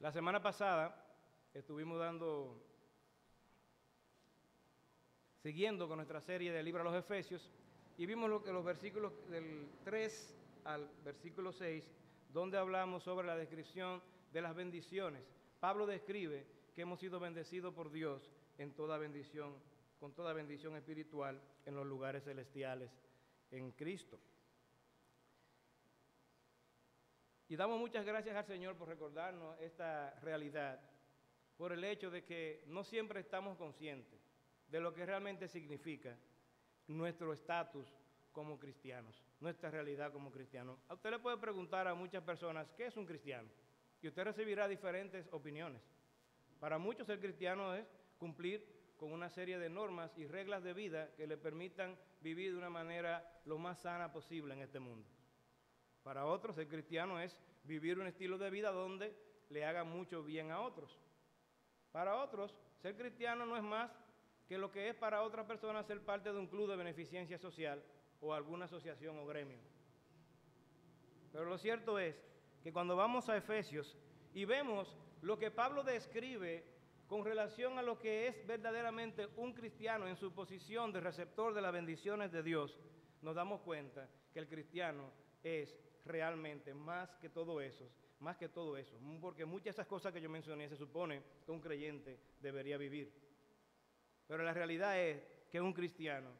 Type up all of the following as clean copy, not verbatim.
La semana pasada estuvimos siguiendo con nuestra serie del libro a los Efesios y vimos los versículos del 3 al versículo 6, donde hablamos sobre la descripción de las bendiciones. Pablo describe que hemos sido bendecidos por Dios en toda bendición, con toda bendición espiritual en los lugares celestiales en Cristo. Y damos muchas gracias al Señor por recordarnos esta realidad, por el hecho de que no siempre estamos conscientes de lo que realmente significa nuestro estatus como cristianos, nuestra realidad como cristianos. A usted le puede preguntar a muchas personas, ¿qué es un cristiano? Y usted recibirá diferentes opiniones. Para muchos el cristiano es cumplir con una serie de normas y reglas de vida que le permitan vivir de una manera lo más sana posible en este mundo. Para otros, ser cristiano es vivir un estilo de vida donde le haga mucho bien a otros. Para otros, ser cristiano no es más que lo que es para otras personas ser parte de un club de beneficencia social o alguna asociación o gremio. Pero lo cierto es que cuando vamos a Efesios y vemos lo que Pablo describe con relación a lo que es verdaderamente un cristiano en su posición de receptor de las bendiciones de Dios, nos damos cuenta que el cristiano es realmente más que todo eso, porque muchas de esas cosas que yo mencioné se supone que un creyente debería vivir. Pero la realidad es que un cristiano,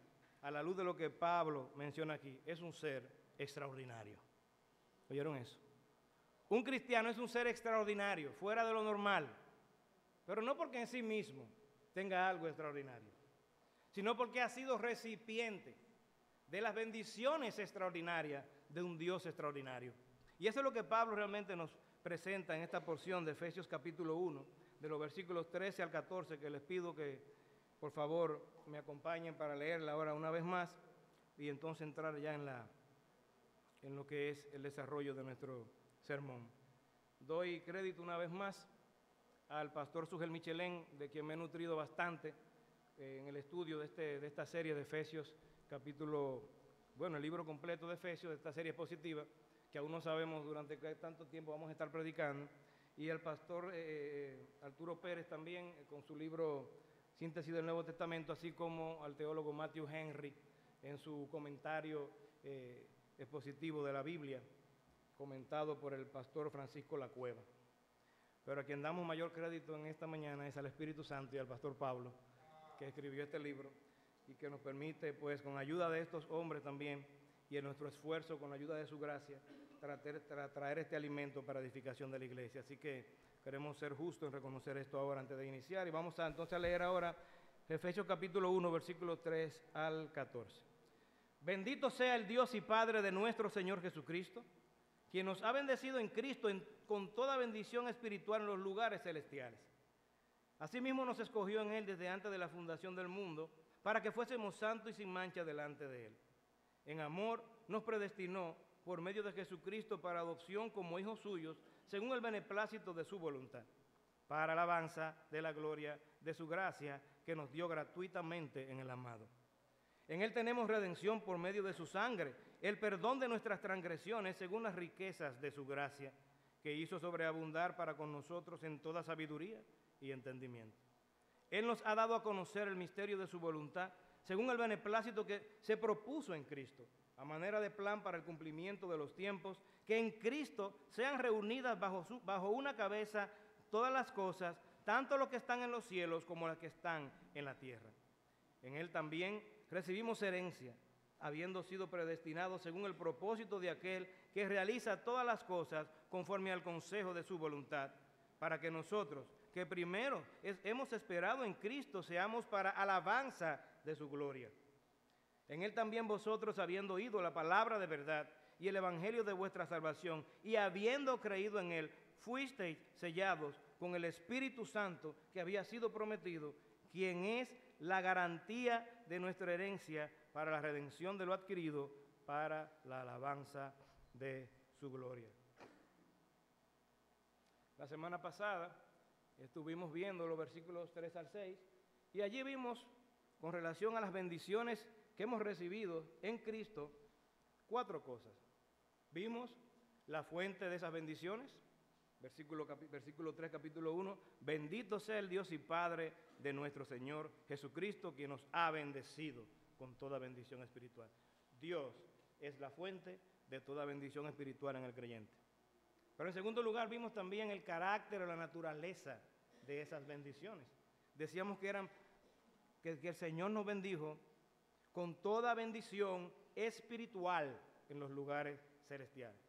a la luz de lo que Pablo menciona aquí, es un ser extraordinario. ¿Oyeron eso? Un cristiano es un ser extraordinario, fuera de lo normal, pero no porque en sí mismo tenga algo extraordinario, sino porque ha sido recipiente de las bendiciones extraordinarias de un Dios extraordinario. Y eso es lo que Pablo realmente nos presenta en esta porción de Efesios capítulo 1, de los versículos 13 al 14, que les pido que por favor me acompañen para leerla ahora una vez más y entonces entrar ya en lo que es el desarrollo de nuestro sermón. Doy crédito una vez más al pastor Sugel Michelén, de quien me he nutrido bastante en el estudio de esta serie de Efesios, el libro completo de Efesios, de esta serie expositiva, que aún no sabemos durante qué tanto tiempo vamos a estar predicando, y al pastor Arturo Pérez también, con su libro Síntesis del Nuevo Testamento, así como al teólogo Matthew Henry en su comentario expositivo de la Biblia, comentado por el pastor Francisco La Cueva. Pero a quien damos mayor crédito en esta mañana es al Espíritu Santo y al pastor Pablo, que escribió este libro y que nos permite, pues, con ayuda de estos hombres también y en nuestro esfuerzo, con la ayuda de su gracia, traer este alimento para edificación de la iglesia. Así que queremos ser justos en reconocer esto ahora antes de iniciar. Y vamos entonces a leer ahora Efesios capítulo 1, versículos 3 al 14. Bendito sea el Dios y Padre de nuestro Señor Jesucristo, quien nos ha bendecido en Cristo con toda bendición espiritual en los lugares celestiales. Asimismo nos escogió en Él desde antes de la fundación del mundo, para que fuésemos santos y sin mancha delante de Él. En amor nos predestinó por medio de Jesucristo para adopción como hijos suyos, según el beneplácito de su voluntad, para alabanza de la gloria de su gracia que nos dio gratuitamente en el amado. En Él tenemos redención por medio de su sangre, el perdón de nuestras transgresiones según las riquezas de su gracia, que hizo sobreabundar para con nosotros en toda sabiduría y entendimiento. Él nos ha dado a conocer el misterio de su voluntad, según el beneplácito que se propuso en Cristo, a manera de plan para el cumplimiento de los tiempos, que en Cristo sean reunidas bajo una cabeza todas las cosas, tanto lo que están en los cielos como las que están en la tierra. En Él también recibimos herencia, habiendo sido predestinados según el propósito de aquel que realiza todas las cosas conforme al consejo de su voluntad, para que nosotros, que primero hemos esperado en Cristo, seamos para alabanza de su gloria. En Él también vosotros, habiendo oído la palabra de verdad y el evangelio de vuestra salvación, y habiendo creído en Él, fuisteis sellados con el Espíritu Santo que había sido prometido, quien es la garantía de nuestra herencia para la redención de lo adquirido, para la alabanza de su gloria. La semana pasada estuvimos viendo los versículos 3 al 6 y allí vimos, con relación a las bendiciones que hemos recibido en Cristo, 4 cosas. Vimos la fuente de esas bendiciones, versículo 3, capítulo 1, bendito sea el Dios y Padre de nuestro Señor Jesucristo, quien nos ha bendecido con toda bendición espiritual. Dios es la fuente de toda bendición espiritual en el creyente. Pero en segundo lugar vimos también el carácter o la naturaleza de esas bendiciones. Decíamos que el Señor nos bendijo con toda bendición espiritual en los lugares celestiales.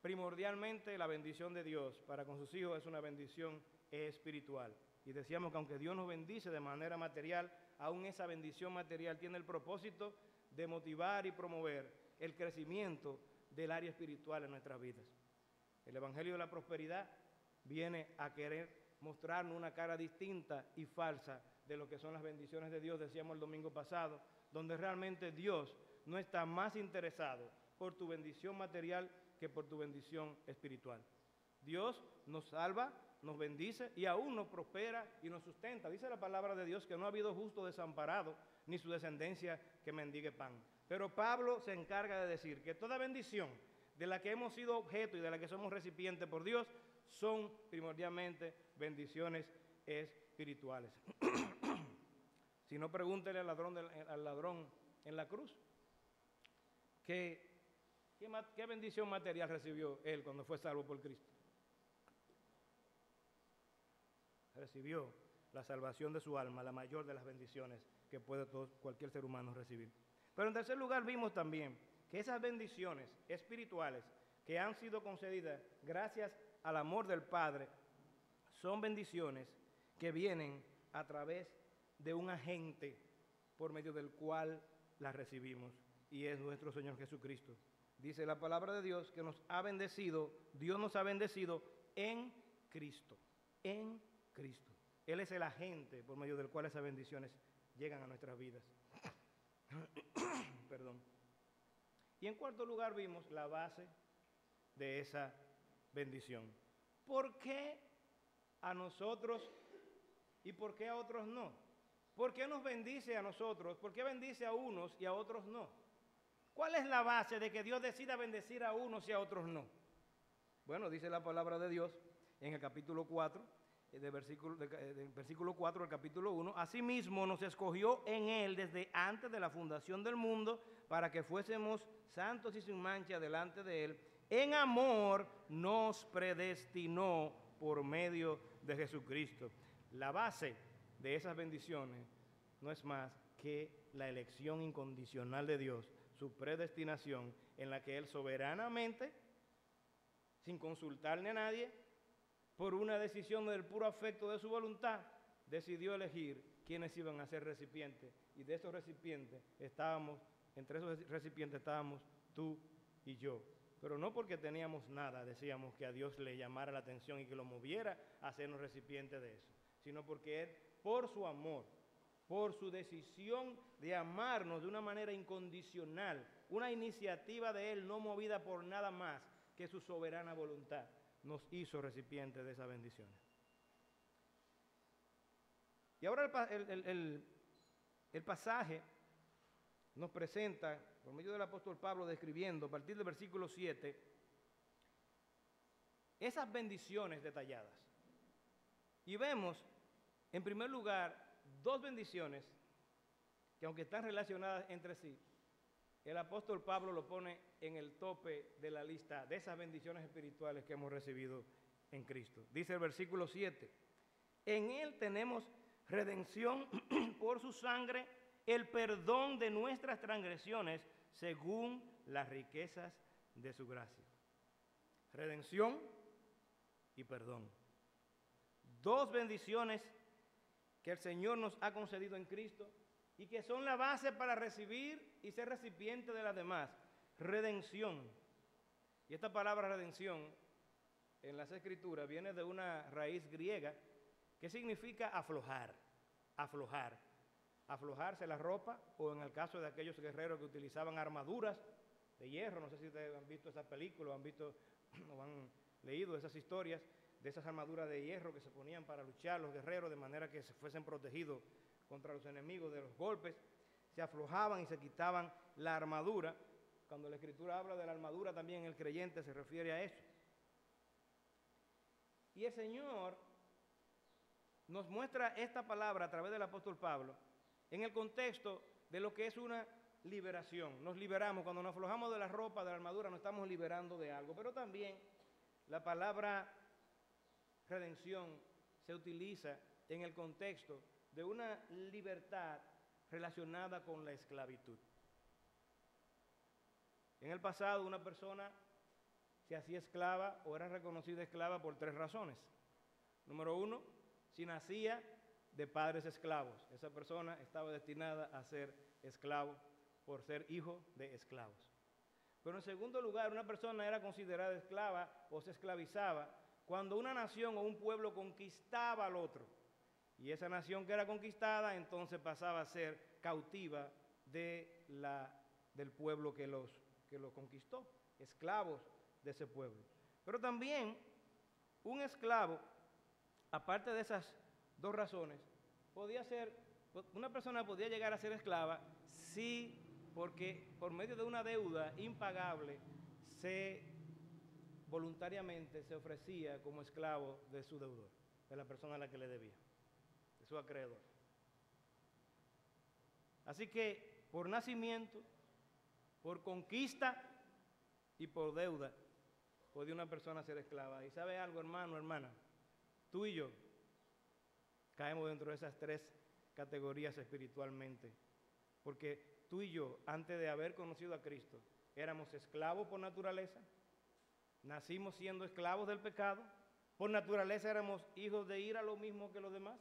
Primordialmente la bendición de Dios para con sus hijos es una bendición espiritual. Y decíamos que aunque Dios nos bendice de manera material, aún esa bendición material tiene el propósito de motivar y promover el crecimiento del área espiritual en nuestras vidas. El Evangelio de la Prosperidad viene a querer mostrarnos una cara distinta y falsa de lo que son las bendiciones de Dios, decíamos el domingo pasado, donde realmente Dios no está más interesado por tu bendición material que por tu bendición espiritual. Dios nos salva, nos bendice y aún nos prospera y nos sustenta. Dice la palabra de Dios que no ha habido justo desamparado, ni su descendencia que mendigue pan. Pero Pablo se encarga de decir que toda bendición de la que hemos sido objeto y de la que somos recipientes por Dios son primordialmente bendiciones espirituales. Si no, pregúntele al ladrón en la cruz ¿qué bendición material recibió él cuando fue salvo por Cristo? Recibió la salvación de su alma, la mayor de las bendiciones que puede cualquier ser humano recibir. Pero en tercer lugar vimos también que esas bendiciones espirituales que han sido concedidas gracias al amor del Padre son bendiciones que vienen a través de un agente por medio del cual las recibimos, y es nuestro Señor Jesucristo. Dice la palabra de Dios que nos ha bendecido, Dios nos ha bendecido en Cristo, en Cristo. Él es el agente por medio del cual esas bendiciones llegan a nuestras vidas. Perdón. Y en cuarto lugar vimos la base de esa bendición. ¿Por qué a nosotros y por qué a otros no? ¿Por qué nos bendice a nosotros? ¿Por qué bendice a unos y a otros no? ¿Cuál es la base de que Dios decida bendecir a unos y a otros no? Bueno, dice la palabra de Dios en el capítulo 4, del versículo 4 del capítulo 1, asimismo nos escogió en Él desde antes de la fundación del mundo para que fuésemos santos y sin mancha delante de Él. En amor nos predestinó por medio de Jesucristo. La base de esas bendiciones no es más que la elección incondicional de Dios, su predestinación en la que Él soberanamente, sin consultarle a nadie, por una decisión del puro afecto de su voluntad, decidió elegir quiénes iban a ser recipientes. Y de esos recipientes entre esos recipientes estábamos tú y yo. Pero no porque teníamos nada, decíamos que a Dios le llamara la atención y que lo moviera a hacernos recipientes de eso, sino porque Él, por su amor, por su decisión de amarnos de una manera incondicional, una iniciativa de Él no movida por nada más que su soberana voluntad, nos hizo recipientes de esas bendiciones. Y ahora el pasaje nos presenta, por medio del apóstol Pablo, describiendo a partir del versículo 7, esas bendiciones detalladas. Y vemos, en primer lugar, dos bendiciones que, aunque están relacionadas entre sí, el apóstol Pablo lo pone en el tope de la lista de esas bendiciones espirituales que hemos recibido en Cristo. Dice el versículo 7, en Él tenemos redención por su sangre, el perdón de nuestras transgresiones según las riquezas de su gracia. Redención y perdón. Dos bendiciones que el Señor nos ha concedido en Cristo y que son la base para recibir y ser recipiente de las demás. Redención. Y esta palabra redención en las Escrituras viene de una raíz griega que significa aflojar, aflojar. Aflojarse la ropa, o en el caso de aquellos guerreros que utilizaban armaduras de hierro, no sé si ustedes han visto esa película o han visto o han leído esas historias de esas armaduras de hierro que se ponían para luchar los guerreros de manera que se fuesen protegidos contra los enemigos de los golpes, se aflojaban y se quitaban la armadura. Cuando la Escritura habla de la armadura también el creyente se refiere a eso. Y el Señor nos muestra esta palabra a través del apóstol Pablo en el contexto de lo que es una liberación. Nos liberamos, cuando nos aflojamos de la ropa, de la armadura, nos estamos liberando de algo. Pero también la palabra redención se utiliza en el contexto de una libertad relacionada con la esclavitud. En el pasado una persona se hacía esclava o era reconocida esclava por 3 razones. Número 1, si nacía de padres esclavos. Esa persona estaba destinada a ser esclavo por ser hijo de esclavos. Pero en segundo lugar, una persona era considerada esclava o se esclavizaba cuando una nación o un pueblo conquistaba al otro. Y esa nación que era conquistada entonces pasaba a ser cautiva del pueblo que lo conquistó, esclavos de ese pueblo. Pero también un esclavo, aparte de esas 2 razones, una persona podía llegar a ser esclava si, porque por medio de una deuda impagable, voluntariamente se ofrecía como esclavo de su deudor, de la persona a la que le debía, de su acreedor. Así que por nacimiento, por conquista y por deuda, podía una persona ser esclava. Y ¿sabe algo, hermano, hermana? Tú y yo caemos dentro de esas 3 categorías espiritualmente. Porque tú y yo, antes de haber conocido a Cristo, éramos esclavos por naturaleza, nacimos siendo esclavos del pecado, por naturaleza éramos hijos de ira, lo mismo que los demás,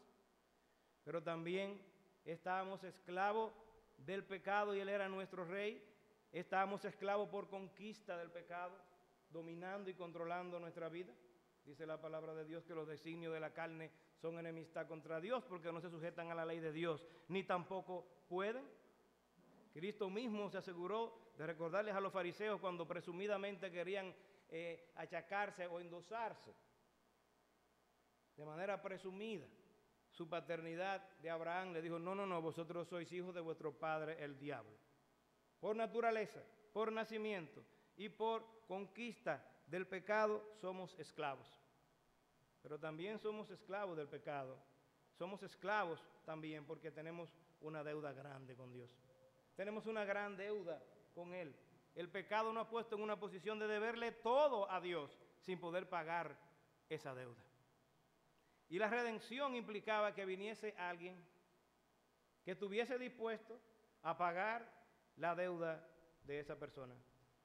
pero también estábamos esclavos del pecado y Él era nuestro rey, estábamos esclavos por conquista del pecado, dominando y controlando nuestra vida. Dice la palabra de Dios que los designios de la carne son enemistad contra Dios porque no se sujetan a la ley de Dios, ni tampoco pueden. Cristo mismo se aseguró de recordarles a los fariseos cuando presumidamente querían achacarse o endosarse de manera presumida su paternidad de Abraham. Le dijo, no, vosotros sois hijos de vuestro padre el diablo. Por naturaleza, por nacimiento y por conquista del pecado somos esclavos. Pero también somos esclavos del pecado. Somos esclavos también porque tenemos una deuda grande con Dios. Tenemos una gran deuda con Él. El pecado nos ha puesto en una posición de deberle todo a Dios sin poder pagar esa deuda. Y la redención implicaba que viniese alguien que estuviese dispuesto a pagar la deuda de esa persona,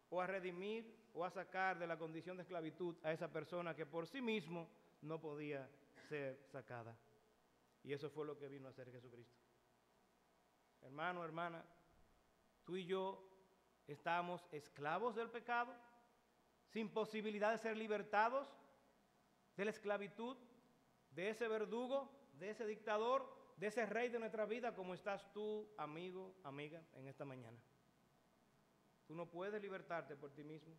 o a redimir o a sacar de la condición de esclavitud a esa persona que por sí mismo no podía ser sacada. Y eso fue lo que vino a hacer Jesucristo. Hermano, hermana, tú y yo estamos esclavos del pecado, sin posibilidad de ser libertados de la esclavitud, de ese verdugo, de ese dictador, de ese rey de nuestra vida, como estás tú, amigo, amiga, en esta mañana. Tú no puedes libertarte por ti mismo.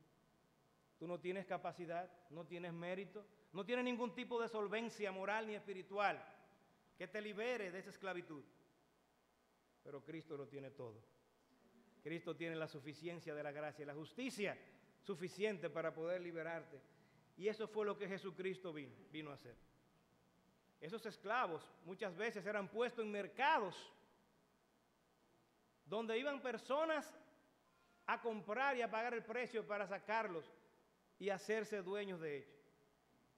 Tú no tienes capacidad, no tienes mérito, no tienes ningún tipo de solvencia moral ni espiritual que te libere de esa esclavitud. Pero Cristo lo tiene todo. Cristo tiene la suficiencia de la gracia y la justicia suficiente para poder liberarte. Y eso fue lo que Jesucristo vino a hacer. Esos esclavos muchas veces eran puestos en mercados donde iban personas a comprar y a pagar el precio para sacarlos y hacerse dueños de ellos.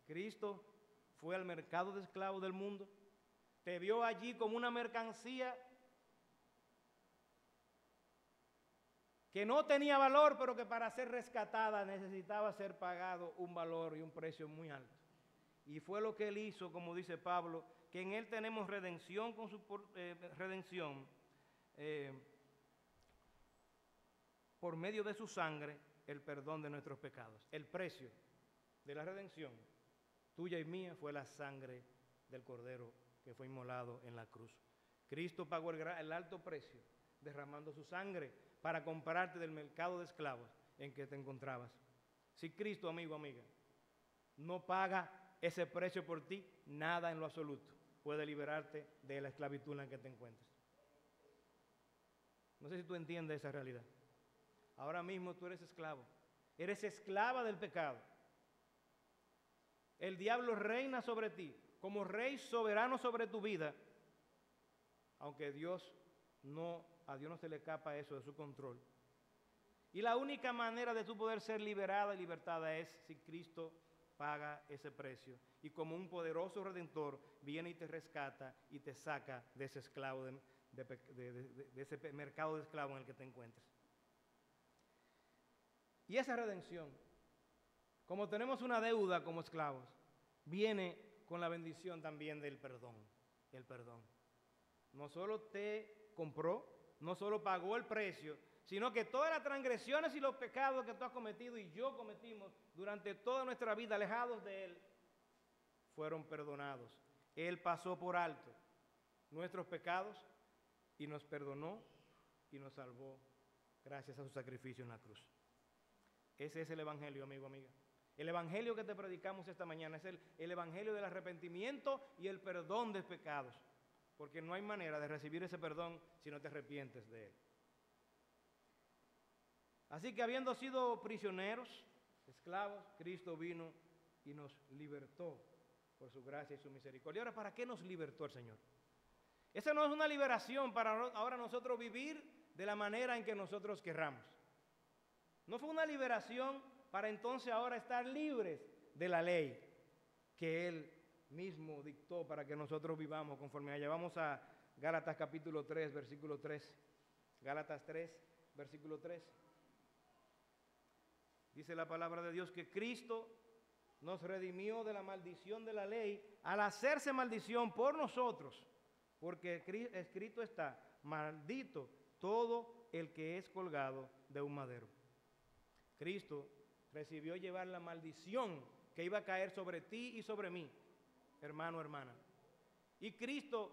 Cristo fue al mercado de esclavos del mundo, te vio allí como una mercancía que no tenía valor, pero que para ser rescatada necesitaba ser pagado un valor y un precio muy alto. Y fue lo que Él hizo, como dice Pablo, que en Él tenemos redención con su redención por medio de su sangre, el perdón de nuestros pecados. El precio de la redención, tuya y mía, fue la sangre del Cordero que fue inmolado en la cruz. Cristo pagó el alto precio, derramando su sangre para comprarte del mercado de esclavos en que te encontrabas. Si Cristo, amigo, amiga, no paga ese precio por ti, nada en lo absoluto puede liberarte de la esclavitud en la que te encuentres. No sé si tú entiendes esa realidad. Ahora mismo tú eres esclavo. Eres esclava del pecado. el diablo reina sobre ti, como rey soberano sobre tu vida, aunque a Dios no se le escapa eso de su control. Y la única manera de tú poder ser liberada y libertada es si Cristo paga ese precio. Y como un poderoso redentor viene y te rescata y te saca de ese esclavo, de ese mercado de esclavos en el que te encuentres. Y esa redención, como tenemos una deuda como esclavos, viene con la bendición también del perdón. El perdón. No solo te compró, no solo pagó el precio, sino que todas las transgresiones y los pecados que tú has cometido y yo cometimos durante toda nuestra vida alejados de Él, fueron perdonados. Él pasó por alto nuestros pecados y nos perdonó y nos salvó gracias a su sacrificio en la cruz. Ese es el Evangelio, amigo, amiga. El Evangelio que te predicamos esta mañana es el Evangelio del arrepentimiento y el perdón de pecados, porque no hay manera de recibir ese perdón si no te arrepientes de él. Así que habiendo sido prisioneros, esclavos, Cristo vino y nos libertó por su gracia y su misericordia. Ahora, ¿para qué nos libertó el Señor? Esa no es una liberación para ahora nosotros vivir de la manera en que nosotros querramos. No fue una liberación para entonces ahora estar libres de la ley que Él mismo dictó para que nosotros vivamos conforme a ella. Vamos a Gálatas capítulo 3, versículo 3. Gálatas 3, versículo 3. Dice la palabra de Dios que Cristo nos redimió de la maldición de la ley al hacerse maldición por nosotros, porque escrito está, maldito todo el que es colgado de un madero. Cristo recibió llevar la maldición que iba a caer sobre ti y sobre mí, hermano, hermana. Y Cristo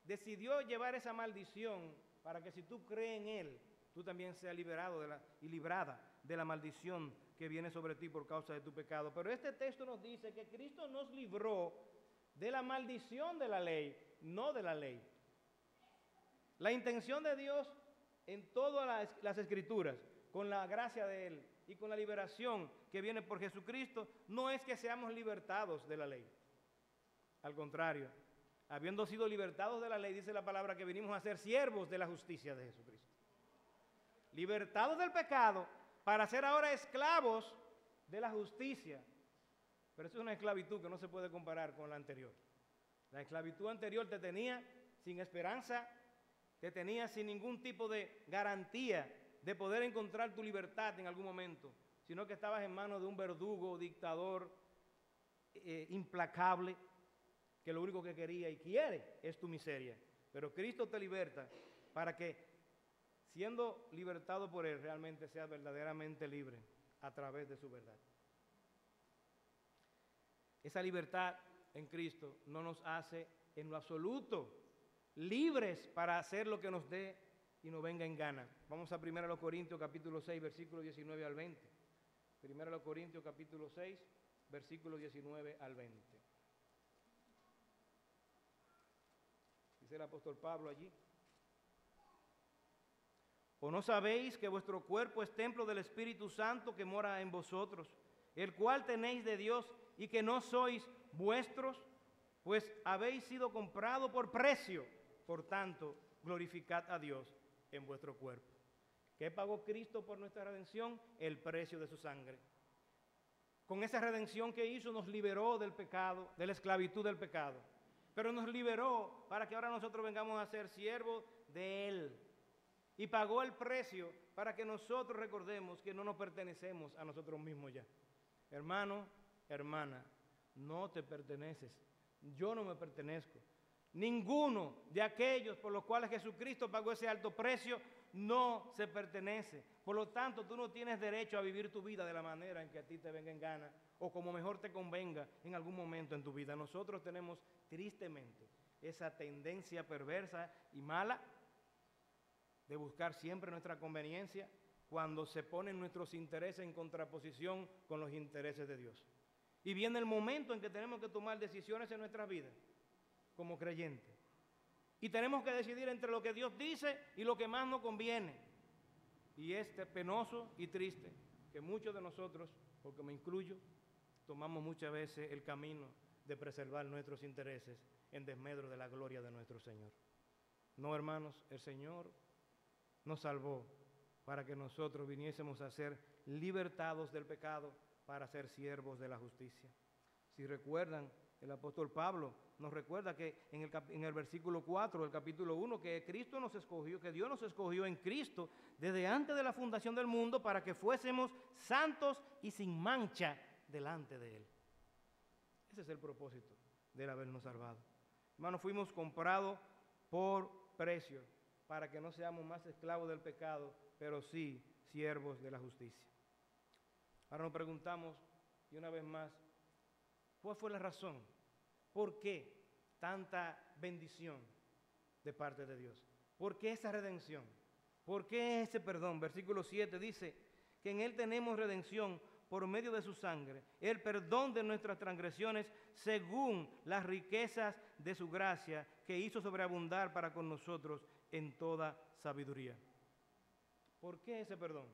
decidió llevar esa maldición para que si tú crees en Él, tú también seas liberado y librada de la maldición que viene sobre ti por causa de tu pecado. Pero este texto nos dice que Cristo nos libró de la maldición de la ley, no de la ley. La intención de Dios en todas las Escrituras, con la gracia de Él y con la liberación que viene por Jesucristo, no es que seamos libertados de la ley. Al contrario, habiendo sido libertados de la ley, dice la palabra que venimos a ser siervos de la justicia de Jesucristo. Libertados del pecado para ser ahora esclavos de la justicia. Pero eso es una esclavitud que no se puede comparar con la anterior. La esclavitud anterior te tenía sin esperanza, te tenía sin ningún tipo de garantía de poder encontrar tu libertad en algún momento, sino que estabas en manos de un verdugo, dictador, implacable, que lo único que quería y quiere es tu miseria. Pero Cristo te liberta para que, siendo libertado por Él, realmente seas verdaderamente libre a través de su verdad. Esa libertad en Cristo no nos hace en lo absoluto libres para hacer lo que nos dé y nos venga en gana. Vamos a 1 Corintios capítulo 6, versículos 19 al 20. 1 Corintios capítulo 6, versículos 19 al 20. Dice el apóstol Pablo allí. ¿O no sabéis que vuestro cuerpo es templo del Espíritu Santo que mora en vosotros, el cual tenéis de Dios y que no sois vuestros? Pues habéis sido comprado por precio. Por tanto, glorificad a Dios en vuestro cuerpo. ¿Qué pagó Cristo por nuestra redención? El precio de su sangre. Con esa redención que hizo nos liberó del pecado, de la esclavitud del pecado. Pero nos liberó para que ahora nosotros vengamos a ser siervos de Él. Y pagó el precio para que nosotros recordemos que no nos pertenecemos a nosotros mismos ya. Hermano, hermana, no te perteneces. Yo no me pertenezco. Ninguno de aquellos por los cuales Jesucristo pagó ese alto precio no se pertenece. Por lo tanto, tú no tienes derecho a vivir tu vida de la manera en que a ti te venga en gana o como mejor te convenga en algún momento en tu vida. Nosotros tenemos tristemente esa tendencia perversa y mala de buscar siempre nuestra conveniencia cuando se ponen nuestros intereses en contraposición con los intereses de Dios. Y viene el momento en que tenemos que tomar decisiones en nuestras vidas como creyentes. Y tenemos que decidir entre lo que Dios dice y lo que más nos conviene. Y es penoso y triste que muchos de nosotros, porque me incluyo, tomamos muchas veces el camino de preservar nuestros intereses en desmedro de la gloria de nuestro Señor. No, hermanos, el Señor nos salvó para que nosotros viniésemos a ser libertados del pecado para ser siervos de la justicia. Si recuerdan, el apóstol Pablo nos recuerda que en el versículo 4 del capítulo 1, que Cristo nos escogió, que Dios nos escogió en Cristo desde antes de la fundación del mundo para que fuésemos santos y sin mancha delante de Él. Ese es el propósito de habernos salvado. Hermanos, fuimos comprados por precio para que no seamos más esclavos del pecado, pero sí siervos de la justicia. Ahora nos preguntamos, y una vez más, ¿cuál fue la razón? ¿Por qué tanta bendición de parte de Dios? ¿Por qué esa redención? ¿Por qué ese perdón? Versículo 7 dice que en Él tenemos redención por medio de su sangre, el perdón de nuestras transgresiones según las riquezas de su gracia que hizo sobreabundar para con nosotros en toda sabiduría. ¿Por qué ese perdón?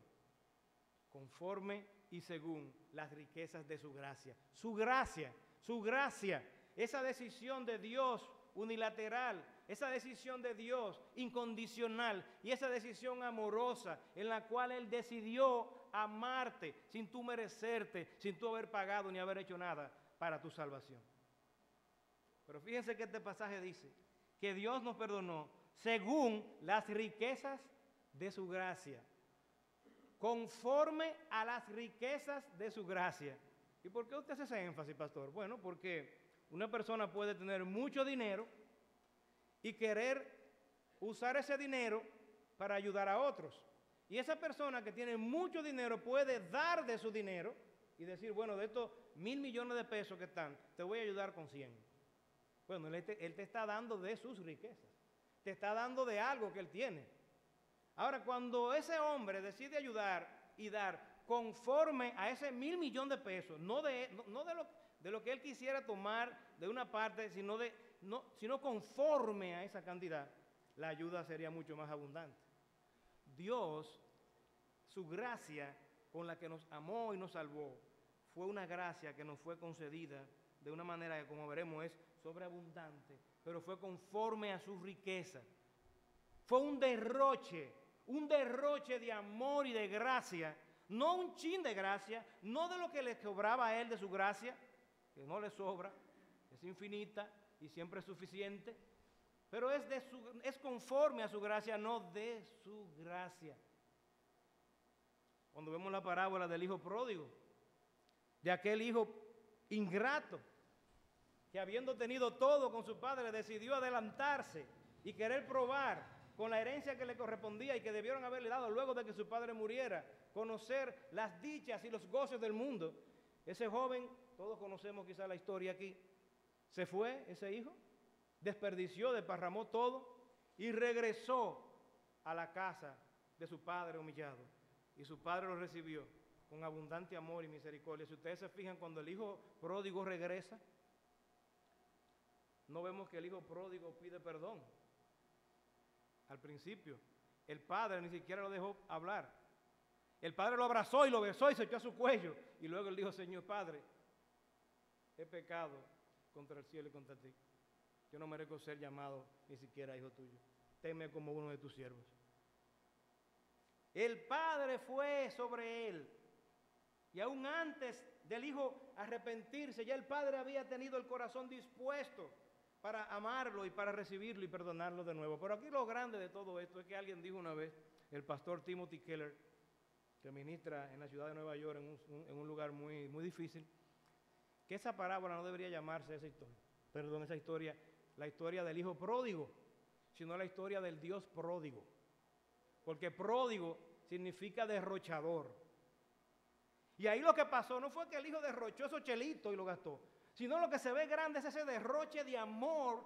Conforme y según las riquezas de su gracia. Su gracia, esa decisión de Dios unilateral, esa decisión de Dios incondicional y esa decisión amorosa en la cual Él decidió amarte sin tú merecerte, sin tú haber pagado ni haber hecho nada para tu salvación. Pero fíjense que este pasaje dice que Dios nos perdonó según las riquezas de su gracia, conforme a las riquezas de su gracia. ¿Y por qué usted hace ese énfasis, pastor? Bueno, porque una persona puede tener mucho dinero y querer usar ese dinero para ayudar a otros. Y esa persona que tiene mucho dinero puede dar de su dinero y decir, bueno, de estos 1.000 millones de pesos que están, te voy a ayudar con 100. Bueno, él te está dando de sus riquezas, te está dando de algo que él tiene. Ahora, cuando ese hombre decide ayudar y dar conforme a ese 1.000 millones de pesos, no de lo que él quisiera tomar de una parte, sino conforme a esa cantidad, la ayuda sería mucho más abundante. Dios, su gracia con la que nos amó y nos salvó, fue una gracia que nos fue concedida de una manera que, como veremos, es sobreabundante, pero fue conforme a su riqueza. Fue un derroche de amor y de gracia, no un chin de gracia, no de lo que le sobraba a Él de su gracia, que no le sobra, es infinita y siempre es suficiente, pero es conforme a su gracia, no de su gracia. Cuando vemos la parábola del hijo pródigo, de aquel hijo ingrato, que habiendo tenido todo con su padre, decidió adelantarse y querer probar con la herencia que le correspondía y que debieron haberle dado luego de que su padre muriera, conocer las dichas y los goces del mundo. Ese joven, todos conocemos quizá la historia aquí, se fue, ese hijo, desperdició, desparramó todo y regresó a la casa de su padre humillado. Y su padre lo recibió con abundante amor y misericordia. Si ustedes se fijan, cuando el hijo pródigo regresa, no vemos que el hijo pródigo pide perdón. Al principio, el padre ni siquiera lo dejó hablar. El padre lo abrazó y lo besó y se echó a su cuello. Y luego él dijo, Señor Padre, he pecado contra el cielo y contra ti. Yo no merezco ser llamado ni siquiera hijo tuyo. Tenme como uno de tus siervos. El padre fue sobre él. Y aún antes del hijo arrepentirse, ya el padre había tenido el corazón dispuesto para amarlo y para recibirlo y perdonarlo de nuevo. Pero aquí lo grande de todo esto es que alguien dijo una vez, el pastor Timothy Keller, que ministra en la ciudad de Nueva York en un lugar muy, muy difícil, que esa parábola no debería llamarse esa historia, la historia del hijo pródigo, sino la historia del Dios pródigo. Porque pródigo significa derrochador. Y ahí lo que pasó no fue que el hijo derrochó esos chelitos y lo gastó, sino lo que se ve grande es ese derroche de amor,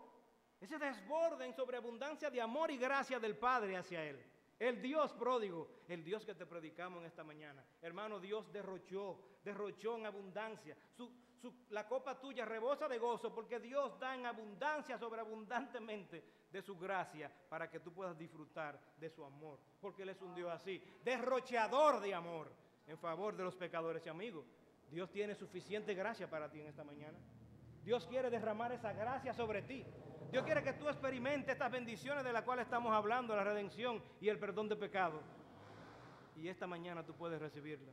ese desborde en sobreabundancia de amor y gracia del Padre hacia él. El Dios pródigo, el Dios que te predicamos en esta mañana. Hermano, Dios derrochó en abundancia. La copa tuya rebosa de gozo porque Dios da en abundancia, sobreabundantemente de su gracia para que tú puedas disfrutar de su amor. Porque Él es un Dios así, derrochador de amor en favor de los pecadores y amigos. Dios tiene suficiente gracia para ti en esta mañana. Dios quiere derramar esa gracia sobre ti. Dios quiere que tú experimentes estas bendiciones de las cuales estamos hablando, la redención y el perdón de pecado. Y esta mañana tú puedes recibirla,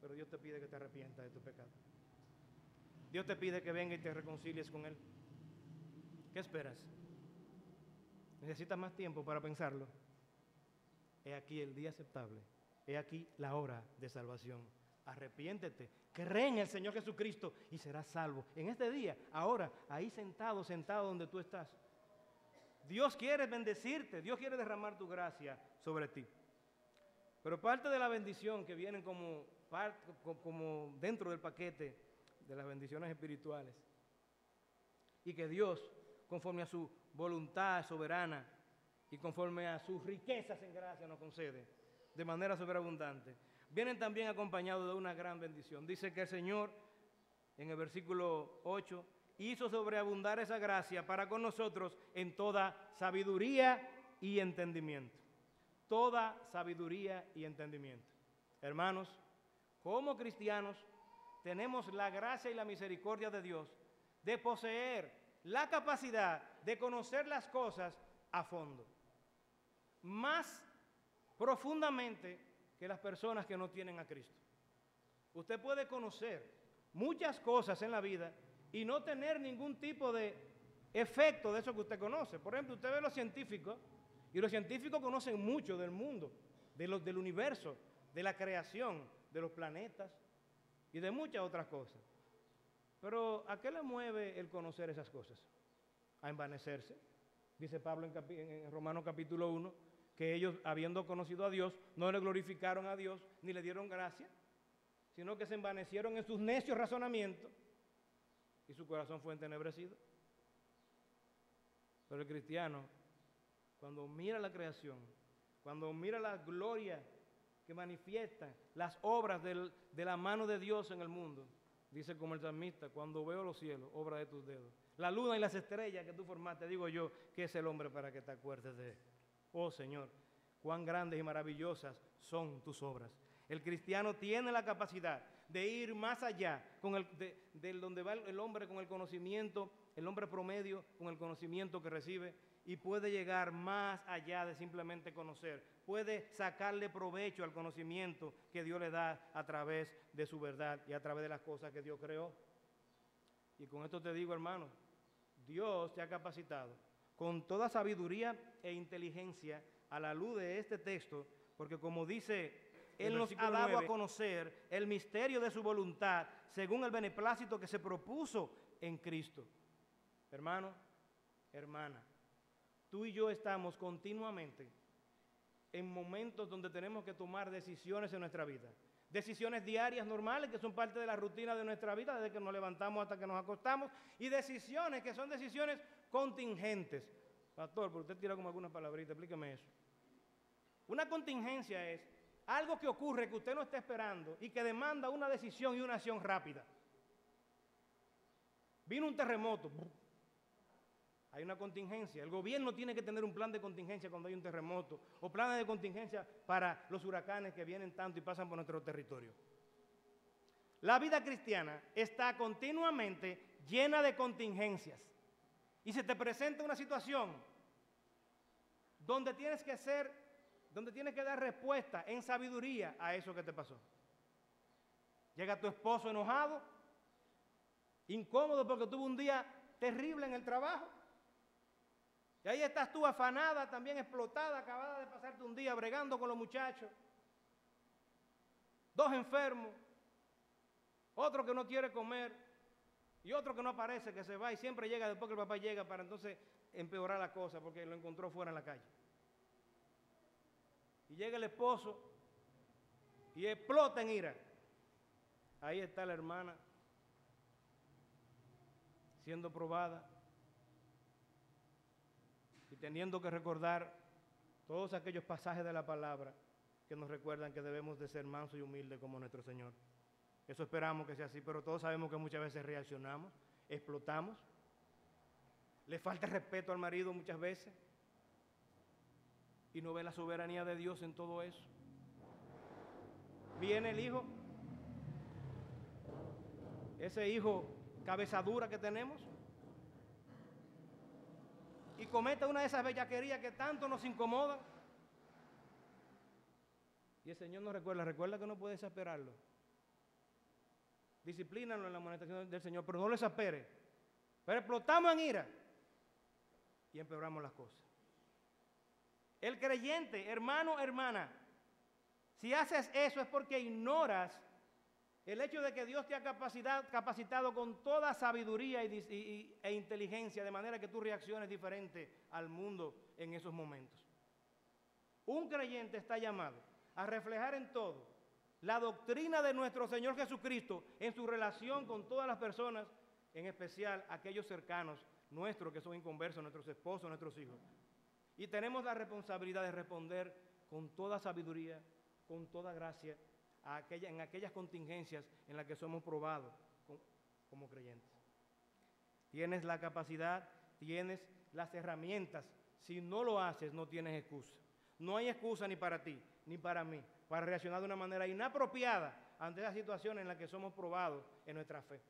pero Dios te pide que te arrepientas de tu pecado. Dios te pide que venga y te reconcilies con Él. ¿Qué esperas? ¿Necesitas más tiempo para pensarlo? He aquí el día aceptable. He aquí la hora de salvación. Arrepiéntete, cree en el Señor Jesucristo y serás salvo. En este día, ahora, ahí sentado donde tú estás. Dios quiere bendecirte, Dios quiere derramar tu gracia sobre ti. Pero parte de la bendición que vienen como dentro del paquete de las bendiciones espirituales, y que Dios, conforme a su voluntad soberana y conforme a sus riquezas en gracia, nos concede de manera sobreabundante, vienen también acompañados de una gran bendición. Dice que el Señor, en el versículo 8, hizo sobreabundar esa gracia para con nosotros en toda sabiduría y entendimiento. Toda sabiduría y entendimiento. Hermanos, como cristianos, tenemos la gracia y la misericordia de Dios de poseer la capacidad de conocer las cosas a fondo, más profundamente que las personas que no tienen a Cristo. Usted puede conocer muchas cosas en la vida y no tener ningún tipo de efecto de eso que usted conoce. Por ejemplo, usted ve a los científicos, y los científicos conocen mucho del mundo, del universo, de la creación, de los planetas y de muchas otras cosas. Pero ¿a qué le mueve el conocer esas cosas? A envanecerse. Dice Pablo en Romanos capítulo 1, que ellos, habiendo conocido a Dios, no le glorificaron a Dios ni le dieron gracia, sino que se envanecieron en sus necios razonamientos y su corazón fue entenebrecido. Pero el cristiano, cuando mira la creación, cuando mira la gloria que manifiestan las obras de la mano de Dios en el mundo, dice como el salmista, cuando veo los cielos, obra de tus dedos, la luna y las estrellas que tú formaste, digo yo, ¿qué es el hombre para que te acuerdes de él? Oh Señor, cuán grandes y maravillosas son tus obras. El cristiano tiene la capacidad de ir más allá de donde va el hombre con el conocimiento, el hombre promedio con el conocimiento que recibe, y puede llegar más allá de simplemente conocer. Puede sacarle provecho al conocimiento que Dios le da a través de su verdad y a través de las cosas que Dios creó. Y con esto te digo, hermano, Dios te ha capacitado con toda sabiduría e inteligencia a la luz de este texto, porque como dice, Él nos ha dado a conocer el misterio de su voluntad según el beneplácito que se propuso en Cristo. Hermano, hermana, tú y yo estamos continuamente en momentos donde tenemos que tomar decisiones en nuestra vida. Decisiones diarias normales que son parte de la rutina de nuestra vida, desde que nos levantamos hasta que nos acostamos, y decisiones que son decisiones contingentes. Pastor, pero usted tira como algunas palabritas, explíqueme eso. Una contingencia es algo que ocurre que usted no está esperando y que demanda una decisión y una acción rápida. Vino un terremoto. Hay una contingencia. El gobierno tiene que tener un plan de contingencia cuando hay un terremoto, o planes de contingencia para los huracanes que vienen tanto y pasan por nuestro territorio. La vida cristiana está continuamente llena de contingencias. Y se te presenta una situación donde tienes que dar respuesta en sabiduría a eso que te pasó. Llega tu esposo enojado, incómodo porque tuvo un día terrible en el trabajo. Y ahí estás tú afanada, también explotada, acabada de pasarte un día bregando con los muchachos. 2 enfermos, otro que no quiere comer y otro que no aparece, que se va y siempre llega después que el papá llega para entonces empeorar la cosa porque lo encontró fuera en la calle. Y llega el esposo y explota en ira. Ahí está la hermana siendo probada y teniendo que recordar todos aquellos pasajes de la palabra que nos recuerdan que debemos de ser mansos y humildes como nuestro Señor. Eso esperamos que sea así, pero todos sabemos que muchas veces reaccionamos, explotamos, le falta respeto al marido muchas veces y no ve la soberanía de Dios en todo eso. Viene el hijo ese hijo cabezadura que tenemos, y cometa una de esas bellaquerías que tanto nos incomodan. Y el Señor nos recuerda que no puede desesperarlo. Disciplínalo en la amonestación del Señor, pero no lo desespere. Pero explotamos en ira y empeoramos las cosas. El creyente, hermano, hermana, si haces eso es porque ignoras el hecho de que Dios te ha capacitado con toda sabiduría e inteligencia, de manera que tú reacciones diferente al mundo en esos momentos. Un creyente está llamado a reflejar en todo la doctrina de nuestro Señor Jesucristo en su relación con todas las personas, en especial aquellos cercanos nuestros que son inconversos, nuestros esposos, nuestros hijos. Y tenemos la responsabilidad de responder con toda sabiduría, con toda gracia, en aquellas contingencias en las que somos probados como creyentes. Tienes la capacidad, tienes las herramientas. Si no lo haces, no tienes excusa. No hay excusa ni para ti, ni para mí, para reaccionar de una manera inapropiada ante esa situación en la que somos probados en nuestra fe.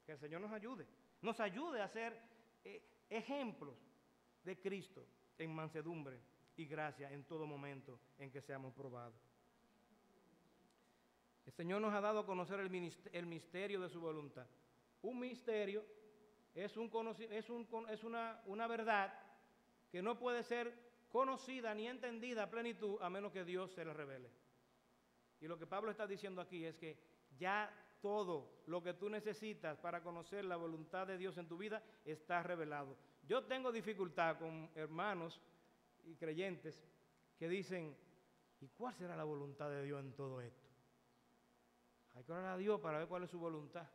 Que el Señor nos ayude a ser ejemplos de Cristo en mansedumbre y gracia en todo momento en que seamos probados. El Señor nos ha dado a conocer el misterio de su voluntad. Un misterio es una verdad que no puede ser conocida ni entendida a plenitud a menos que Dios se la revele. Y lo que Pablo está diciendo aquí es que ya todo lo que tú necesitas para conocer la voluntad de Dios en tu vida está revelado. Yo tengo dificultad con hermanos y creyentes que dicen, ¿y cuál será la voluntad de Dios en todo esto? Hay que orar a Dios para ver cuál es su voluntad.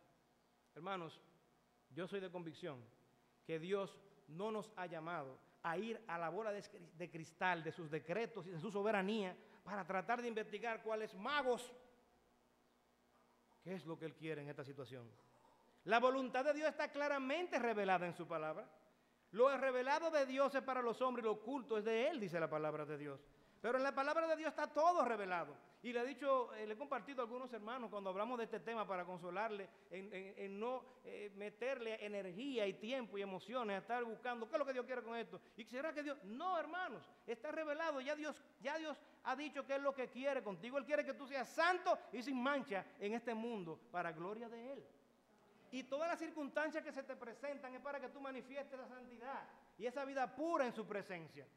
Hermanos, yo soy de convicción que Dios no nos ha llamado a ir a la bola de cristal de sus decretos y de su soberanía para tratar de investigar cuáles magos, qué es lo que Él quiere en esta situación. La voluntad de Dios está claramente revelada en su palabra. Lo revelado de Dios es para los hombres y lo oculto es de Él, dice la palabra de Dios. Pero en la palabra de Dios está todo revelado. Y le he compartido a algunos hermanos cuando hablamos de este tema para consolarle en no meterle energía y tiempo y emociones a estar buscando qué es lo que Dios quiere con esto. ¿Y será que Dios? No, hermanos, está revelado. Ya Dios ha dicho qué es lo que quiere contigo. Él quiere que tú seas santo y sin mancha en este mundo para gloria de Él. Y todas las circunstancias que se te presentan es para que tú manifiestes la santidad y esa vida pura en su presencia.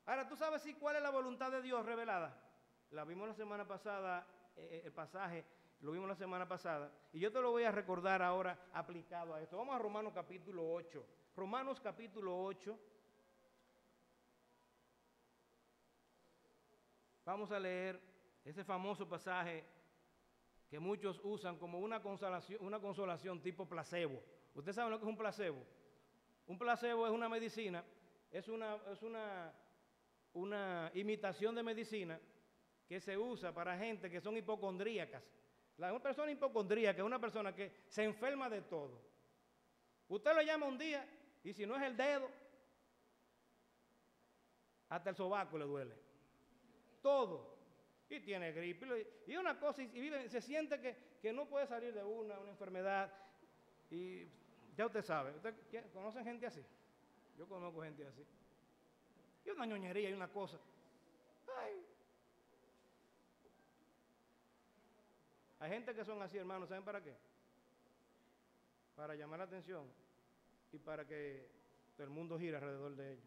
Ahora, ¿tú sabes cuál es la voluntad de Dios revelada? La vimos la semana pasada, el pasaje, lo vimos la semana pasada, y yo te lo voy a recordar ahora aplicado a esto. Vamos a Romanos capítulo 8. Romanos capítulo 8. Vamos a leer ese famoso pasaje que muchos usan como una consolación tipo placebo. ¿Ustedes saben lo que es un placebo? Un placebo es una medicina, es una imitación de medicina que se usa para gente que son hipocondríacas. Una persona hipocondríaca es una persona que se enferma de todo. Usted lo llama un día y si no es el dedo, hasta el sobaco le duele. Todo. Y tiene gripe. Y una cosa, se siente que no puede salir de una enfermedad. Y ya usted sabe. ¿Usted conoce gente así? Yo conozco gente así. Y una ñoñería y una cosa. Ay. Hay gente que son así, hermanos, ¿saben para qué? Para llamar la atención y para que todo el mundo gire alrededor de ellos.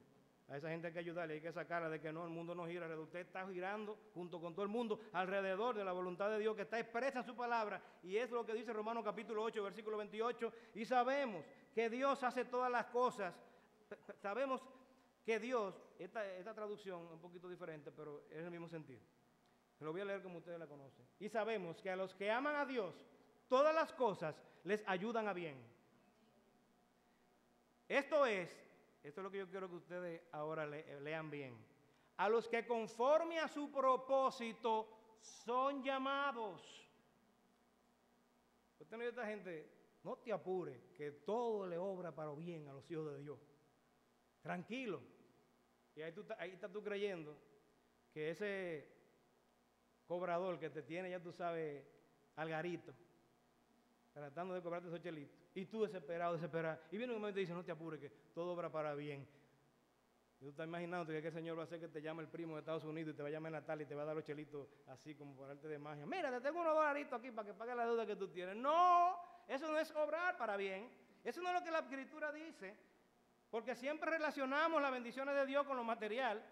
A esa gente hay que ayudarle, hay que sacarla de que no, el mundo no gira alrededor. Usted está girando junto con todo el mundo alrededor de la voluntad de Dios que está expresa en su palabra. Y es lo que dice Romanos capítulo 8, versículo 28. Y sabemos que Dios hace todas las cosas. Sabemos que Dios, esta traducción es un poquito diferente, pero es el mismo sentido. Se lo voy a leer como ustedes la conocen. Y sabemos que a los que aman a Dios, todas las cosas les ayudan a bien. Esto es lo que yo quiero que ustedes ahora lean bien. A los que conforme a su propósito son llamados. Usted no dice a esta gente, no te apures, que todo le obra para bien a los hijos de Dios. Tranquilo. Y ahí estás tú creyendo que ese cobrador que te tiene, ya tú sabes, al garito, tratando de cobrarte esos chelitos. Y tú desesperado, desesperado. Y viene un momento y dice, no te apures, que todo obra para bien. Y tú estás imaginando que el Señor va a hacer que te llame el primo de Estados Unidos y te va a llamar en la tarde y te va a dar los chelitos así como por arte de magia. Mira, te tengo unos dolaritos aquí para que pagues la deuda que tú tienes. No, eso no es obrar para bien. Eso no es lo que la Escritura dice. Porque siempre relacionamos las bendiciones de Dios con lo material.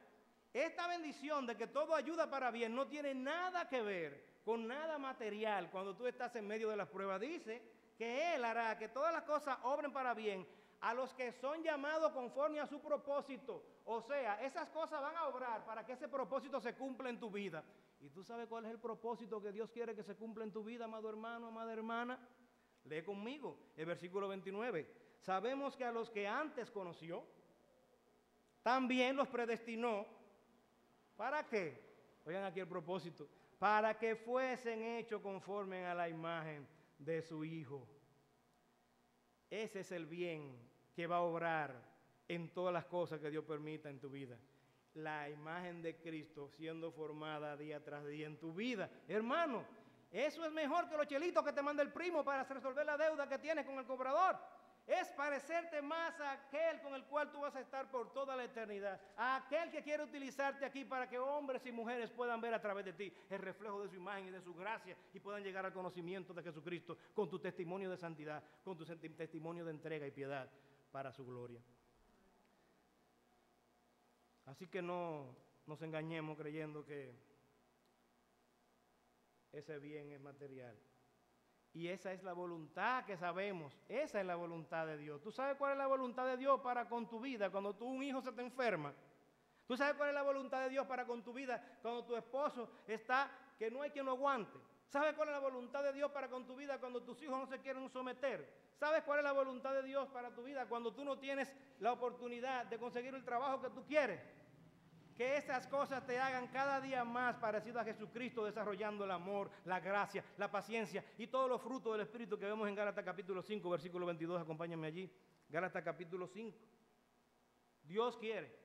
Esta bendición de que todo ayuda para bien no tiene nada que ver con nada material cuando tú estás en medio de las pruebas. Dice que Él hará que todas las cosas obren para bien a los que son llamados conforme a su propósito. O sea, esas cosas van a obrar para que ese propósito se cumpla en tu vida. ¿Y tú sabes cuál es el propósito que Dios quiere que se cumpla en tu vida, amado hermano, amada hermana? Lee conmigo el versículo 29. Sabemos que a los que antes conoció, también los predestinó. ¿Para qué? Oigan aquí el propósito. Para que fuesen hechos conforme a la imagen de su Hijo. Ese es el bien que va a obrar en todas las cosas que Dios permita en tu vida. La imagen de Cristo siendo formada día tras día en tu vida. Hermano, eso es mejor que los chelitos que te manda el primo para resolver la deuda que tienes con el cobrador. Es parecerte más a aquel con el cual tú vas a estar por toda la eternidad. A aquel que quiere utilizarte aquí para que hombres y mujeres puedan ver a través de ti el reflejo de su imagen y de su gracia y puedan llegar al conocimiento de Jesucristo con tu testimonio de santidad, con tu testimonio de entrega y piedad para su gloria. Así que no nos engañemos creyendo que ese bien es material. Y esa es la voluntad que sabemos, esa es la voluntad de Dios. ¿Tú sabes cuál es la voluntad de Dios para con tu vida cuando un hijo se te enferma? ¿Tú sabes cuál es la voluntad de Dios para con tu vida cuando tu esposo está que no hay quien lo aguante? ¿Sabes cuál es la voluntad de Dios para con tu vida cuando tus hijos no se quieren someter? ¿Sabes cuál es la voluntad de Dios para tu vida cuando tú no tienes la oportunidad de conseguir el trabajo que tú quieres? Que esas cosas te hagan cada día más parecido a Jesucristo, desarrollando el amor, la gracia, la paciencia y todos los frutos del Espíritu que vemos en Gálatas capítulo 5, versículo 22. Acompáñame allí. Gálatas capítulo 5. Dios quiere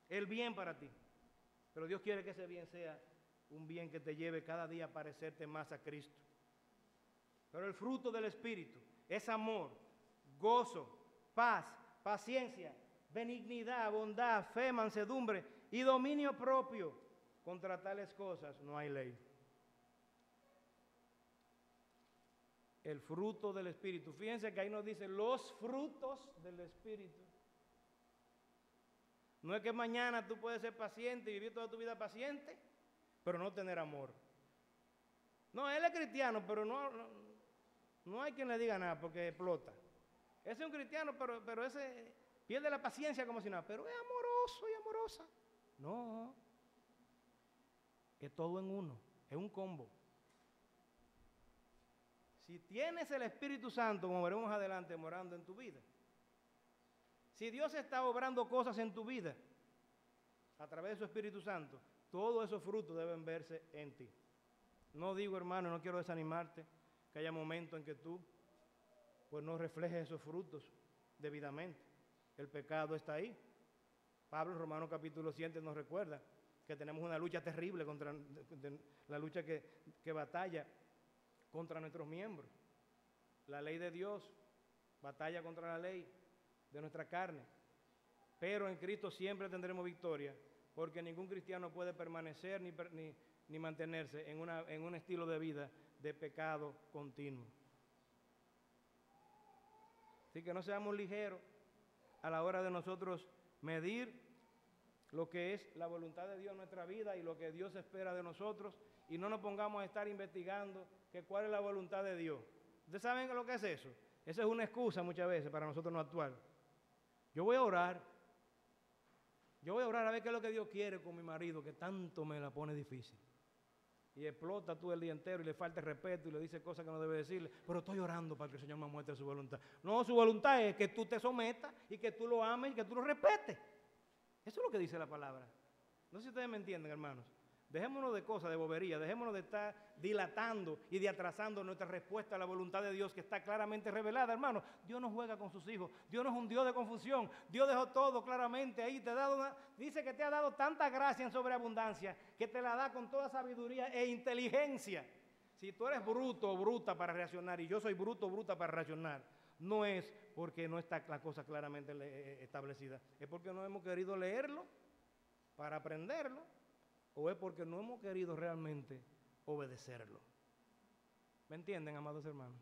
el bien para ti, pero Dios quiere que ese bien sea un bien que te lleve cada día a parecerte más a Cristo. Pero el fruto del Espíritu es amor, gozo, paz, paciencia, benignidad, bondad, fe, mansedumbre y dominio propio. Contra tales cosas no hay ley. El fruto del Espíritu. Fíjense que ahí nos dice los frutos del Espíritu. No es que mañana tú puedes ser paciente y vivir toda tu vida paciente, pero no tener amor. No, él es cristiano, pero no hay quien le diga nada porque explota. Ese es un cristiano, pero ese pierde la paciencia como si nada, pero es amoroso y amorosa. No, es todo en uno, es un combo. Si tienes el Espíritu Santo, como veremos adelante, morando en tu vida, si Dios está obrando cosas en tu vida a través de su Espíritu Santo, todos esos frutos deben verse en ti. No digo, hermano, no quiero desanimarte, que haya momentos en que tú pues no reflejes esos frutos debidamente. El pecado está ahí. Pablo en Romanos capítulo 7 nos recuerda que tenemos una lucha terrible contra la lucha que batalla contra nuestros miembros. La ley de Dios batalla contra la ley de nuestra carne. Pero en Cristo siempre tendremos victoria, porque ningún cristiano puede permanecer ni mantenerse en un estilo de vida de pecado continuo. Así que no seamos ligeros a la hora de nosotros medir lo que es la voluntad de Dios en nuestra vida y lo que Dios espera de nosotros, y no nos pongamos a estar investigando que cuál es la voluntad de Dios. ¿Ustedes saben lo que es eso? Esa es una excusa muchas veces para nosotros no actuar. Yo voy a orar a ver qué es lo que Dios quiere con mi marido, que tanto me la pone difícil. Y explota tú el día entero y le falta el respeto y le dice cosas que no debe decirle, pero estoy orando para que el Señor me muestre su voluntad. No, su voluntad es que tú te sometas y que tú lo ames y que tú lo respetes. Eso es lo que dice la palabra. No sé si ustedes me entienden, hermanos. Dejémonos de cosas, de bobería, dejémonos de estar dilatando y de atrasando nuestra respuesta a la voluntad de Dios que está claramente revelada, hermano. Dios no juega con sus hijos, Dios no es un Dios de confusión, Dios dejó todo claramente ahí, dice que te ha dado tanta gracia en sobreabundancia, que te la da con toda sabiduría e inteligencia. Si tú eres bruto o bruta para reaccionar y yo soy bruto o bruta para reaccionar, no es porque no está la cosa claramente establecida, es porque no hemos querido leerlo para aprenderlo, o es porque no hemos querido realmente obedecerlo. ¿Me entienden, amados hermanos?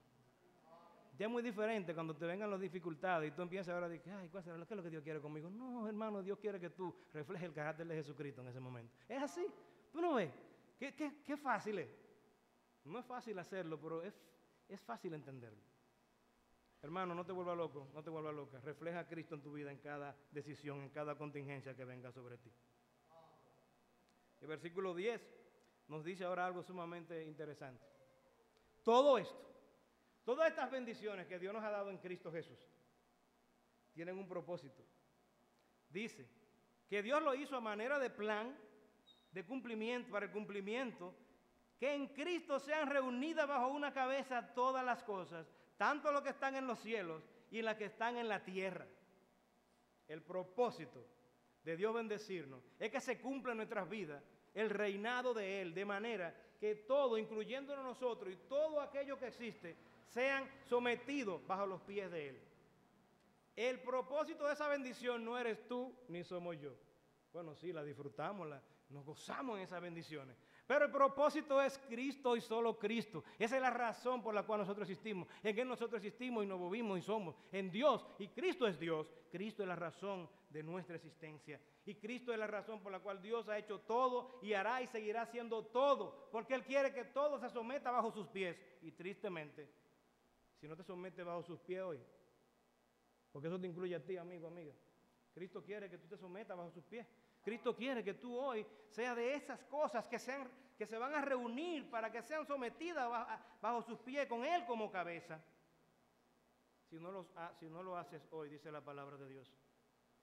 Ya es muy diferente cuando te vengan las dificultades y tú empiezas ahora a decir, ay, ¿qué es lo que Dios quiere conmigo? No, hermano, Dios quiere que tú reflejes el carácter de Jesucristo en ese momento. Es así. ¿Tú no ves? Qué fácil es. No es fácil hacerlo, pero es fácil entenderlo. Hermano, no te vuelvas loco, no te vuelvas loca. Refleja a Cristo en tu vida, en cada decisión, en cada contingencia que venga sobre ti. El versículo 10 nos dice ahora algo sumamente interesante. Todo esto, todas estas bendiciones que Dios nos ha dado en Cristo Jesús, tienen un propósito. Dice que Dios lo hizo a manera de plan de cumplimiento, para el cumplimiento, que en Cristo sean reunidas bajo una cabeza todas las cosas, tanto lo que están en los cielos y las que están en la tierra. El propósito de Dios bendecirnos es que se cumpla en nuestras vidas el reinado de Él, de manera que todo, incluyéndonos nosotros y todo aquello que existe, sean sometidos bajo los pies de Él. El propósito de esa bendición no eres tú ni somos yo. Bueno, sí, la disfrutamos, nos gozamos en esas bendiciones. Pero el propósito es Cristo y solo Cristo. Esa es la razón por la cual nosotros existimos. En Él nosotros existimos y nos movimos y somos. En Dios. Y Cristo es Dios. Cristo es la razón de nuestra existencia. Y Cristo es la razón por la cual Dios ha hecho todo y hará y seguirá haciendo todo. Porque Él quiere que todo se someta bajo sus pies. Y tristemente, si no te sometes bajo sus pies hoy, porque eso te incluye a ti, amigo, amiga. Cristo quiere que tú te sometas bajo sus pies. Cristo quiere que tú hoy seas de esas cosas que se van a reunir para que sean sometidas bajo sus pies con Él como cabeza. Si no lo haces hoy, dice la palabra de Dios,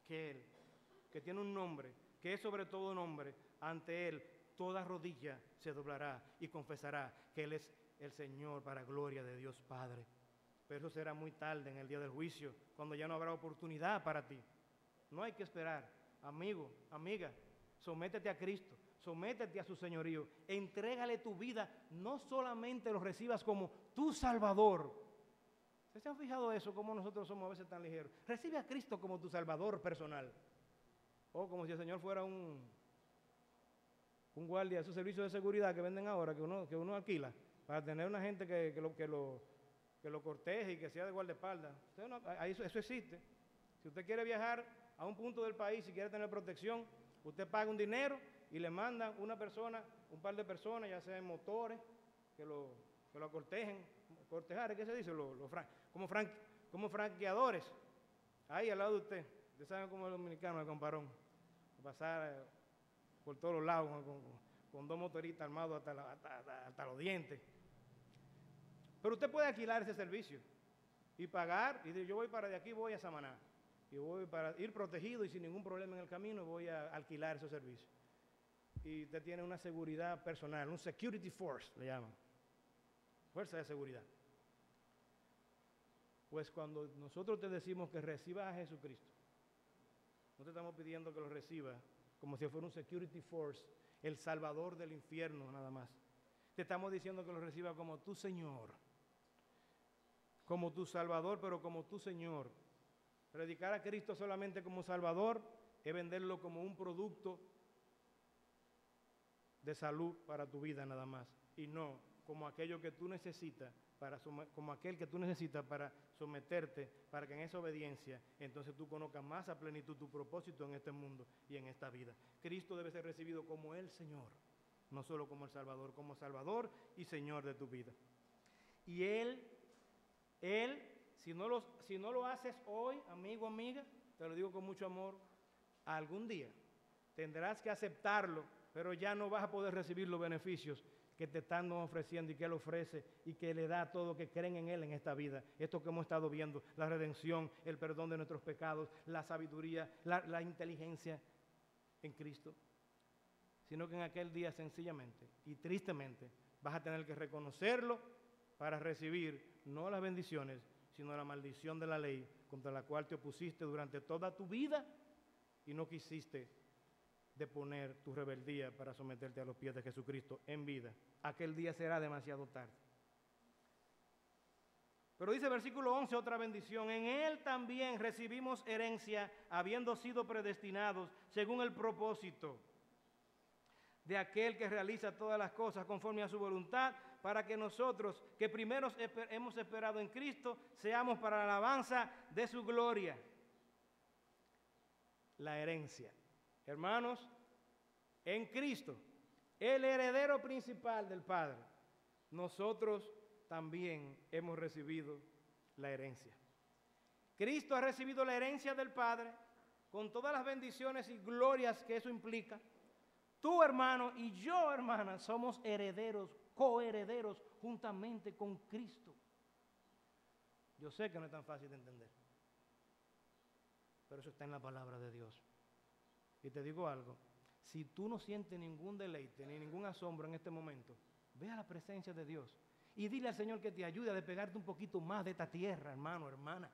que Él, que tiene un nombre, que es sobre todo nombre, ante Él toda rodilla se doblará y confesará que Él es el Señor para gloria de Dios Padre. Pero eso será muy tarde en el día del juicio, cuando ya no habrá oportunidad para ti. No hay que esperar. Amigo, amiga, sométete a Cristo, sométete a su señorío, entrégale tu vida, no solamente lo recibas como tu Salvador. ¿Ustedes se han fijado eso, cómo nosotros somos a veces tan ligeros? Recibe a Cristo como tu Salvador personal. O como si el Señor fuera un guardia de esos servicios de seguridad que venden ahora, que uno alquila, para tener una gente que lo corteje y que sea de guardaespaldas. Eso existe. Si usted quiere viajar a un punto del país y quiere tener protección, usted paga un dinero y le mandan una persona, un par de personas, ya sea en motores, que lo cortejen. Cortejar, ¿qué se dice? Como franqueadores, ahí al lado de usted. Ustedes saben cómo es el dominicano, el comparón, pasar por todos los lados con dos motoristas armados hasta los dientes. Pero usted puede alquilar ese servicio y pagar, y decir, yo voy para de aquí, voy a Samaná. Y voy para ir protegido y sin ningún problema en el camino, voy a alquilar esos servicios. Y usted tiene una seguridad personal, un security force, le llaman. Fuerza de seguridad. Pues cuando nosotros te decimos que recibas a Jesucristo, no te estamos pidiendo que lo recibas como si fuera un security force, el salvador del infierno nada más. Te estamos diciendo que lo recibas como tu Señor, como tu Salvador, pero como tu Señor. Predicar a Cristo solamente como Salvador es venderlo como un producto de salud para tu vida nada más, y no como aquello que tú necesitas como aquel que tú necesitas para someterte, para que en esa obediencia entonces tú conozcas más a plenitud tu propósito en este mundo y en esta vida. Cristo debe ser recibido como el Señor, no solo como el Salvador, como Salvador y Señor de tu vida. Y Él, si no lo haces hoy, amigo, amiga, te lo digo con mucho amor, algún día tendrás que aceptarlo, pero ya no vas a poder recibir los beneficios que te están ofreciendo y que Él ofrece y que le da a todos que creen en Él en esta vida. Esto que hemos estado viendo, la redención, el perdón de nuestros pecados, la sabiduría, la inteligencia en Cristo. Sino que en aquel día sencillamente y tristemente vas a tener que reconocerlo para recibir no las bendiciones, sino la maldición de la ley contra la cual te opusiste durante toda tu vida y no quisiste de poner tu rebeldía para someterte a los pies de Jesucristo en vida. Aquel día será demasiado tarde. Pero dice el versículo 11 otra bendición. En Él también recibimos herencia, habiendo sido predestinados según el propósito de aquel que realiza todas las cosas conforme a su voluntad, para que nosotros, que primero hemos esperado en Cristo, seamos para la alabanza de su gloria. La herencia. Hermanos, en Cristo, el heredero principal del Padre, nosotros también hemos recibido la herencia. Cristo ha recibido la herencia del Padre con todas las bendiciones y glorias que eso implica. Tú, hermano, y yo, hermana, somos herederos, coherederos juntamente con Cristo. Yo sé que no es tan fácil de entender, pero eso está en la palabra de Dios. Y te digo algo, si tú no sientes ningún deleite ni ningún asombro en este momento, ve a la presencia de Dios y dile al Señor que te ayude a despegarte un poquito más de esta tierra, hermano, hermana.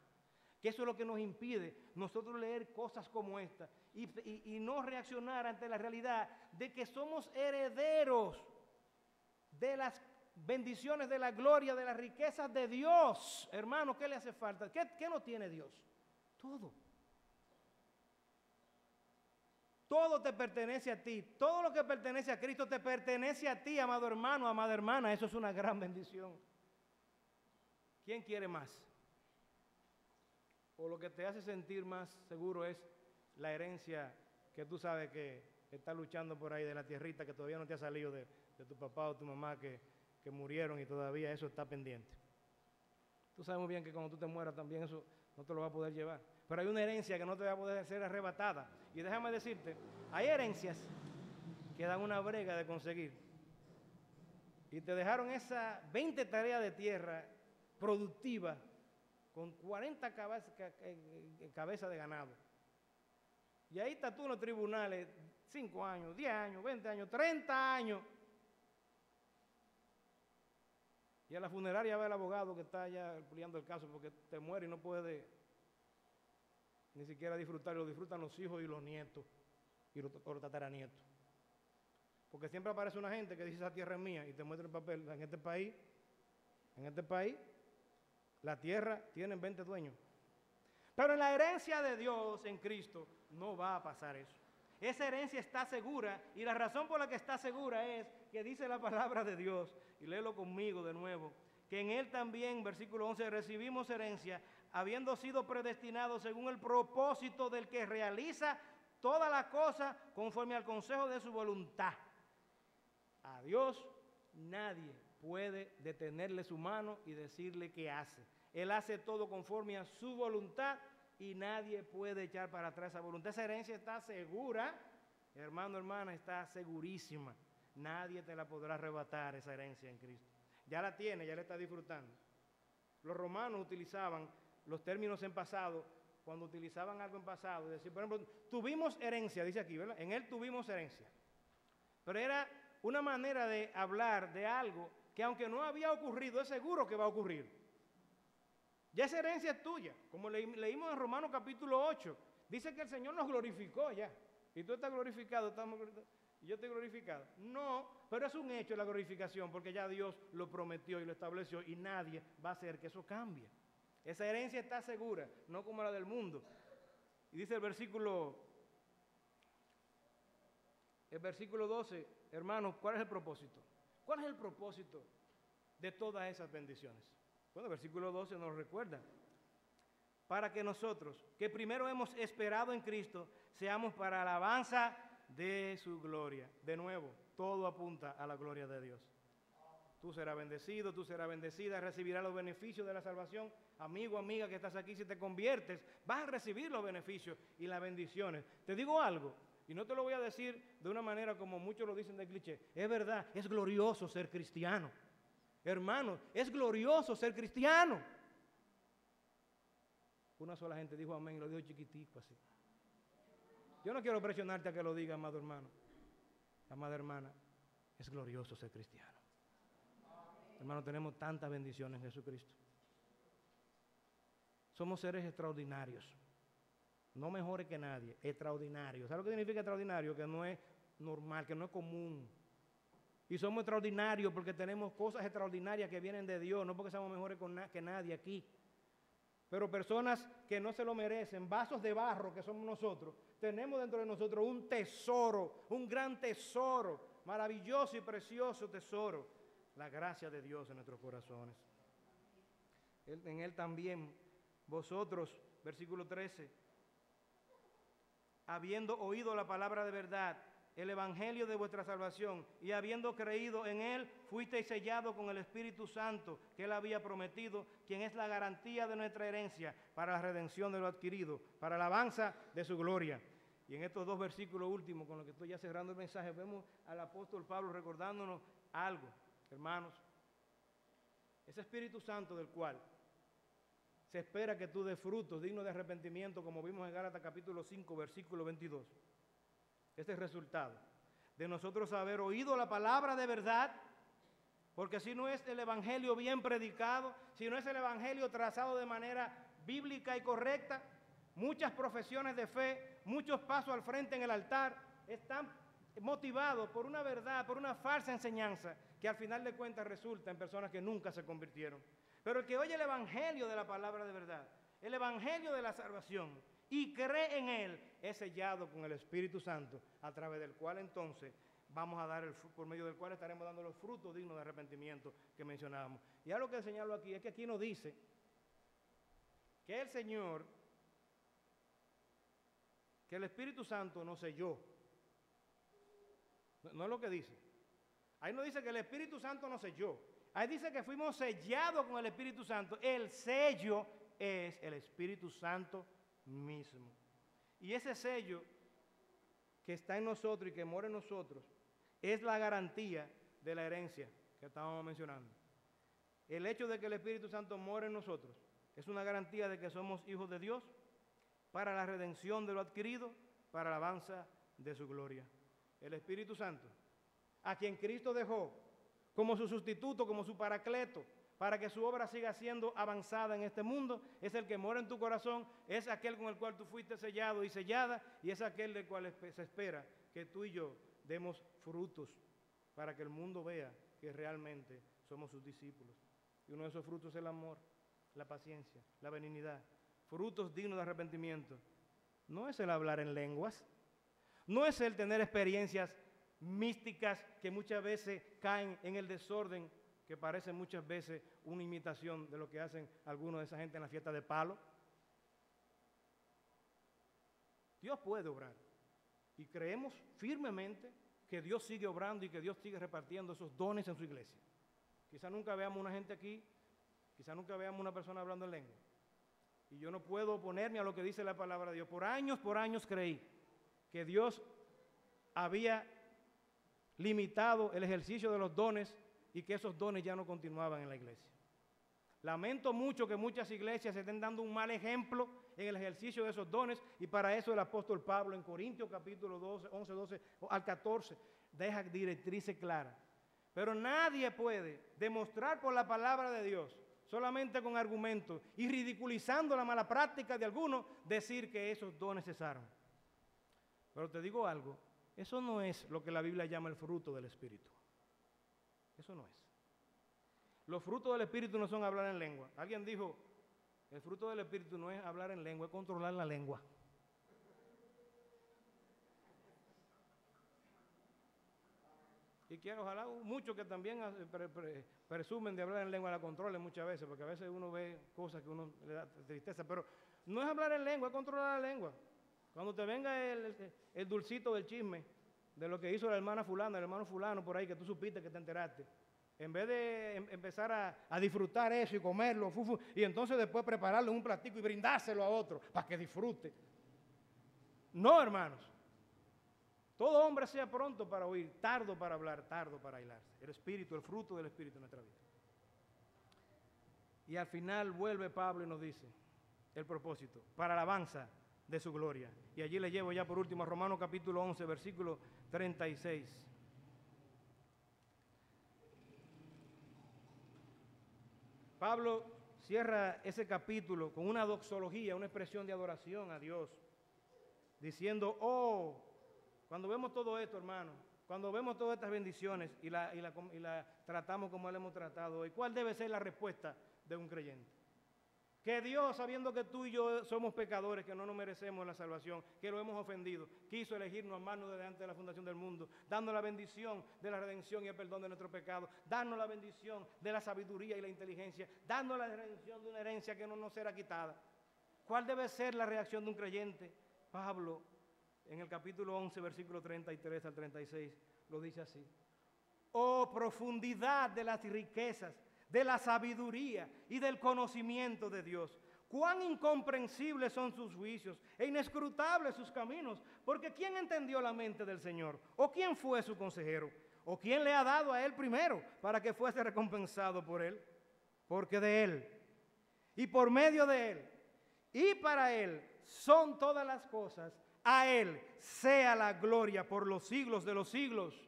Que eso es lo que nos impide nosotros leer cosas como esta y no reaccionar ante la realidad de que somos herederos de las bendiciones, de la gloria, de las riquezas de Dios. Hermano, ¿qué le hace falta? ¿Qué no tiene Dios? Todo. Todo te pertenece a ti. Todo lo que pertenece a Cristo te pertenece a ti, amado hermano, amada hermana. Eso es una gran bendición. ¿Quién quiere más? O lo que te hace sentir más seguro es la herencia que tú sabes que está luchando por ahí de la tierrita que todavía no te ha salido de tu papá o tu mamá que murieron y todavía eso está pendiente. Tú sabes muy bien que cuando tú te mueras también eso no te lo va a poder llevar. Pero hay una herencia que no te va a poder ser arrebatada. Y déjame decirte, hay herencias que dan una brega de conseguir. Y te dejaron esas 20 tareas de tierra productivas con 40 cabezas de ganado. Y ahí estás tú en los tribunales, 5 años, 10 años, 20 años, 30 años. Y a la funeraria va el abogado que está ya peleando el caso porque te muere y no puede ni siquiera disfrutar. Lo disfrutan los hijos y los nietos y los tataranietos. Porque siempre aparece una gente que dice esa tierra es mía y te muestra el papel. En este país, la tierra tiene 20 dueños. Pero en la herencia de Dios en Cristo no va a pasar eso. Esa herencia está segura y la razón por la que está segura es que dice la palabra de Dios, y léelo conmigo de nuevo, que en Él también, versículo 11, recibimos herencia, habiendo sido predestinados según el propósito del que realiza toda la cosa conforme al consejo de su voluntad. A Dios nadie puede detenerle su mano y decirle qué hace. Él hace todo conforme a su voluntad y nadie puede echar para atrás esa voluntad. Esa herencia está segura, hermano, hermana, está segurísima. Nadie te la podrá arrebatar, esa herencia en Cristo. Ya la tiene, ya la está disfrutando. Los romanos utilizaban los términos en pasado, cuando utilizaban algo en pasado, decir, por ejemplo, tuvimos herencia, dice aquí, ¿verdad? En Él tuvimos herencia. Pero era una manera de hablar de algo que aunque no había ocurrido, es seguro que va a ocurrir. Ya esa herencia es tuya, como leímos en Romanos capítulo 8. Dice que el Señor nos glorificó ya. Y tú estás glorificado, y yo estoy glorificado. No, pero es un hecho la glorificación, porque ya Dios lo prometió y lo estableció y nadie va a hacer que eso cambie. Esa herencia está segura, no como la del mundo. Y dice el versículo 12, hermanos, ¿cuál es el propósito? ¿Cuál es el propósito de todas esas bendiciones? Bueno, el versículo 12 nos recuerda. Para que nosotros, que primero hemos esperado en Cristo, seamos para alabanza de su gloria. De nuevo, todo apunta a la gloria de Dios. Tú serás bendecido, tú serás bendecida, recibirás los beneficios de la salvación. Amigo, amiga que estás aquí, si te conviertes, vas a recibir los beneficios y las bendiciones. Te digo algo, y no te lo voy a decir de una manera como muchos lo dicen de cliché. Es verdad, es glorioso ser cristiano. Hermano, es glorioso ser cristiano. Una sola gente dijo amén y lo dijo chiquitico así. Yo no quiero presionarte a que lo diga, amado hermano, amada hermana. Es glorioso ser cristiano. Hermano, tenemos tantas bendiciones en Jesucristo. Somos seres extraordinarios. no mejores que nadie, extraordinarios. ¿Sabes lo que significa extraordinario? Que no es normal, que no es común. Y somos extraordinarios porque tenemos cosas extraordinarias que vienen de Dios, no porque seamos mejores que nadie aquí. Pero personas que no se lo merecen, vasos de barro que somos nosotros, tenemos dentro de nosotros un tesoro, un gran tesoro, maravilloso y precioso tesoro, la gracia de Dios en nuestros corazones. En Él también, vosotros, versículo 13, habiendo oído la palabra de verdad, el evangelio de vuestra salvación, y habiendo creído en Él, fuisteis sellados con el Espíritu Santo que Él había prometido, quien es la garantía de nuestra herencia para la redención de lo adquirido, para la alabanza de su gloria. Y en estos dos versículos últimos, con los que estoy ya cerrando el mensaje, vemos al apóstol Pablo recordándonos algo, hermanos. Ese Espíritu Santo del cual se espera que tú des frutos dignos de arrepentimiento, como vimos en Gálatas capítulo 5, versículo 22. Este es el resultado de nosotros haber oído la palabra de verdad, porque si no es el evangelio bien predicado, si no es el evangelio trazado de manera bíblica y correcta, muchas profesiones de fe, muchos pasos al frente en el altar, están motivados por una verdad, por una falsa enseñanza, que al final de cuentas resulta en personas que nunca se convirtieron. Pero el que oye el evangelio de la palabra de verdad, el evangelio de la salvación, y cree en Él, es sellado con el Espíritu Santo, a través del cual entonces vamos a dar, por medio del cual estaremos dando los frutos dignos de arrepentimiento que mencionábamos. Y algo que señalo aquí es que aquí nos dice que el Señor, que el Espíritu Santo nos selló. No es lo que dice. Ahí no dice que el Espíritu Santo nos selló. Ahí dice que fuimos sellados con el Espíritu Santo. El sello es el Espíritu Santo mismo. Y ese sello que está en nosotros y que mora en nosotros es la garantía de la herencia que estábamos mencionando. El hecho de que el Espíritu Santo mora en nosotros es una garantía de que somos hijos de Dios para la redención de lo adquirido, para la alabanza de su gloria. El Espíritu Santo, a quien Cristo dejó como su sustituto, como su paracleto, para que su obra siga siendo avanzada en este mundo, es el que mora en tu corazón, es aquel con el cual tú fuiste sellado y sellada, y es aquel del cual se espera que tú y yo demos frutos para que el mundo vea que realmente somos sus discípulos. Y uno de esos frutos es el amor, la paciencia, la benignidad, frutos dignos de arrepentimiento. No es el hablar en lenguas, no es el tener experiencias místicas que muchas veces caen en el desorden, que parece muchas veces una imitación de lo que hacen algunos de esa gente en la fiesta de palo. Dios puede obrar y creemos firmemente que Dios sigue obrando y que Dios sigue repartiendo esos dones en su iglesia. Quizá nunca veamos una gente aquí, quizá nunca veamos una persona hablando en lengua. Y yo no puedo oponerme a lo que dice la palabra de Dios. Por años creí que Dios había limitado el ejercicio de los dones y que esos dones ya no continuaban en la iglesia. Lamento mucho que muchas iglesias se estén dando un mal ejemplo en el ejercicio de esos dones, y para eso el apóstol Pablo en Corintios capítulo 12, 11, 12 al 14 deja directrices claras. Pero nadie puede demostrar por la palabra de Dios, solamente con argumentos y ridiculizando la mala práctica de algunos, decir que esos dones cesaron. Pero te digo algo, eso no es lo que la Biblia llama el fruto del Espíritu. Eso no es. Los frutos del Espíritu no son hablar en lengua. Alguien dijo, el fruto del Espíritu no es hablar en lengua, es controlar la lengua. Y quiero, ojalá muchos que también presumen de hablar en lengua la controlen muchas veces, porque a veces uno ve cosas que uno le da tristeza, pero no es hablar en lengua, es controlar la lengua. Cuando te venga el dulcito del chisme, de lo que hizo la hermana fulana, el hermano fulano por ahí, que tú supiste, que te enteraste, en vez de empezar a disfrutar eso y comerlo, y entonces después prepararlo en un platico y brindárselo a otro para que disfrute. No, hermanos. Todo hombre sea pronto para oír, tardo para hablar, tardo para airarse. El Espíritu, el fruto del Espíritu en nuestra vida. Y al final vuelve Pablo y nos dice el propósito, para la alabanza de su gloria. Y allí le llevo ya por último a Romanos capítulo 11, versículo 36. Pablo cierra ese capítulo con una doxología, una expresión de adoración a Dios diciendo, oh, cuando vemos todo esto, hermano, cuando vemos todas estas bendiciones y la tratamos como la hemos tratado hoy, ¿cuál debe ser la respuesta de un creyente? Que Dios, sabiendo que tú y yo somos pecadores, que no nos merecemos la salvación, que lo hemos ofendido, quiso elegirnos a mano desde antes de la fundación del mundo, dando la bendición de la redención y el perdón de nuestros pecados, darnos la bendición de la sabiduría y la inteligencia, dando la redención de una herencia que no nos será quitada. ¿Cuál debe ser la reacción de un creyente? Pablo, en el capítulo 11, versículo 33 al 36, lo dice así. Oh, profundidad de las riquezas, de la sabiduría y del conocimiento de Dios. Cuán incomprensibles son sus juicios e inescrutables sus caminos, porque ¿quién entendió la mente del Señor? ¿O quién fue su consejero? ¿O quién le ha dado a él primero para que fuese recompensado por él? Porque de él, y por medio de él, y para él son todas las cosas, a él sea la gloria por los siglos de los siglos.